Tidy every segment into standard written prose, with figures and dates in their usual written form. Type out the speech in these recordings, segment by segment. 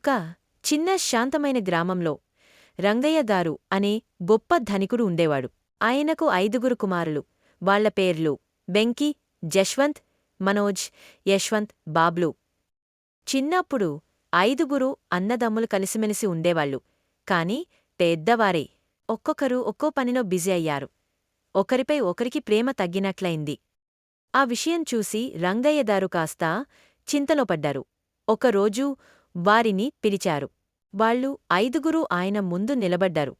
ఒక చిన్న శాంతమైన గ్రామంలో రంగయ్య గారు అనే గొప్ప ధనికుడు ఉండేవాడు. ఆయనకు 5గురు కుమారులు. వాళ్ల పేర్లు వెంకీ, జశ్వంత్, మనోజ్, యశ్వంత్, బాబ్లు. చిన్నప్పుడు 5గురు అన్నదమ్ములు కలిసిమెలిసి ఉండేవాళ్లు. కాని పెద్దవారే. ఒక్కొక్కరు ఒక్కో పనిలో బిజీ అయ్యారు. ఒకరిపై ఒకరికి ప్రేమ తగ్గినట్లయింది. ఆ విషయం చూసి రంగయ్యదారు కాస్త చింతలో పడ్డారు. ఒకరోజు వారిని పిలిచారు. వాళ్ళు 5గురు ఆయన ముందు నిలబడ్డారు.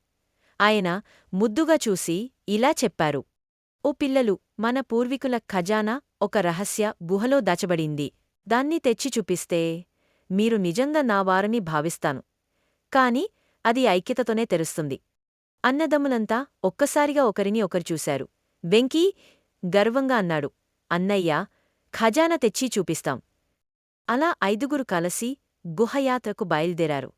ఆయన ముద్దుగా చూసి ఇలా చెప్పారు. ఓ పిల్లలు, మన పూర్వీకుల ఖజానా ఒక రహస్య గుహలో దాచబడింది. దాన్ని తెచ్చి చూపిస్తే మీరు నిజంగా నా వారని భావిస్తాను. కాని అది ఐక్యతతోనే తెరుస్తుంది. అన్నదమ్ములంతా ఒక్కసారిగా ఒకరిని ఒకరు చూశారు. వెంకీ గర్వంగా అన్నాడు, అన్నయ్యా, ఖజానా తెచ్చి చూపిస్తాం. అలా 5గురు కలిసి గుహయాత్రకు బయల్దేరారు.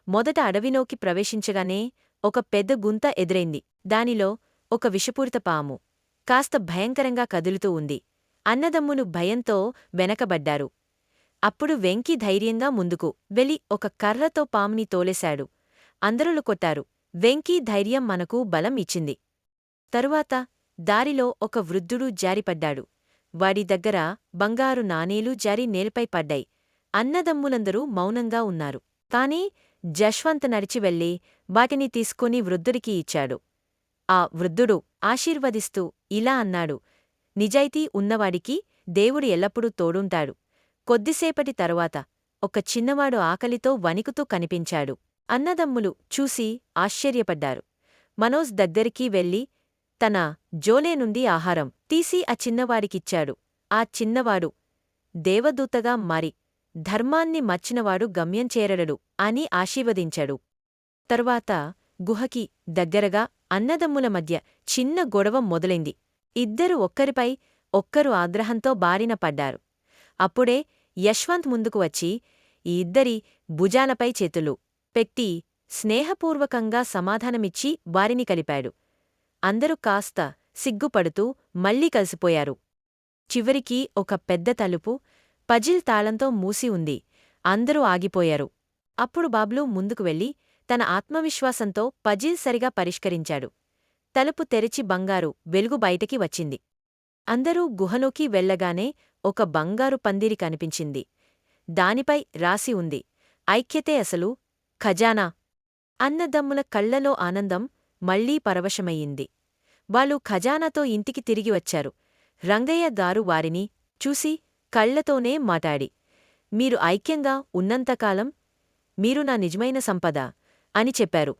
మొదట అడవిలోకి ప్రవేశించగానే ఒక పెద్ద గుంత ఎదురైంది. దానిలో ఒక విషపూరిత పాము కాస్త భయంకరంగా కదులుతూ ఉంది. అన్నదమ్ములు భయంతో వెనకబడ్డారు. అప్పుడు వెంకీ ధైర్యంగా ముందుకు వెళ్లి ఒక కర్రతో పాముని తోలేశాడు. అందరూ కొట్టారు. వెంకీ ధైర్యం మనకు బలం ఇచ్చింది. తరువాత దారిలో ఒక వృద్ధుడు జారిపడ్డాడు. వాడి దగ్గర బంగారు నాణేలు జారి నేలపై పడ్డాయి. అన్నదమ్ములందరూ మౌనంగా ఉన్నారు. కాని జశ్వంత్ నడిచి వెళ్లి వాటిని తీసుకుని వృద్ధుడికి ఇచ్చాడు. ఆ వృద్ధుడు ఆశీర్వదిస్తూ ఇలా అన్నాడు, నిజాయితీ ఉన్నవాడికి దేవుడు ఎల్లప్పుడూ తోడుంటాడు. కొద్దిసేపటి తరువాత ఒక చిన్నవాడు ఆకలితో వణికుతూ కనిపించాడు. అన్నదమ్ములు చూసి ఆశ్చర్యపడ్డారు. మనోజ్ దగ్గరికి వెళ్లి తన జోలే నుండి ఆహారం తీసి ఆ చిన్నవాడికిచ్చాడు. ఆ చిన్నవాడు దేవదూతగా మారి ధర్మాన్ని మర్చినవాడు గమ్యం చేరడడు అని ఆశీర్వదించాడు. తరువాత గుహకి దగ్గరగా అన్నదమ్ముల మధ్య చిన్న గొడవ మొదలైంది. ఇద్దరు ఒక్కరిపై ఒక్కరు ఆగ్రహంతో బారిన పడ్డారు. అప్పుడే యశ్వంత్ ముందుకు వచ్చి ఈ ఇద్దరి భుజాలపై చేతులు పెట్టి స్నేహపూర్వకంగా సమాధానమిచ్చి వారిని కలిపాడు. అందరూ కాస్త సిగ్గుపడుతూ మళ్లీ కలిసిపోయారు. చివరికి ఒక పెద్ద తలుపు పజిల్ తాళంతో మూసి ఉంది. అందరూ ఆగిపోయారు. అప్పుడు బాబ్లు ముందుకు వెళ్లి తన ఆత్మవిశ్వాసంతో పజిల్ సరిగా పరిష్కరించాడు. తలుపు తెరిచి బంగారు వెలుగు బయటికి వచ్చింది. అందరూ గుహలోకి వెళ్లగానే ఒక బంగారు పందిరి కనిపించింది. దానిపై రాసి ఉంది, ఐక్యతే అసలు ఖజానా. అన్నదమ్ముల కళ్లలో ఆనందం మళ్లీ పరవశమయ్యింది. వాళ్ళు ఖజానాతో ఇంటికి తిరిగి వచ్చారు. రంగయ్య గారు వారిని చూసి కళ్లతోనే మాటాడి, మీరు ఐక్యంగా ఉన్నంతకాలం మీరు నా నిజమైన సంపద అని చెప్పారు.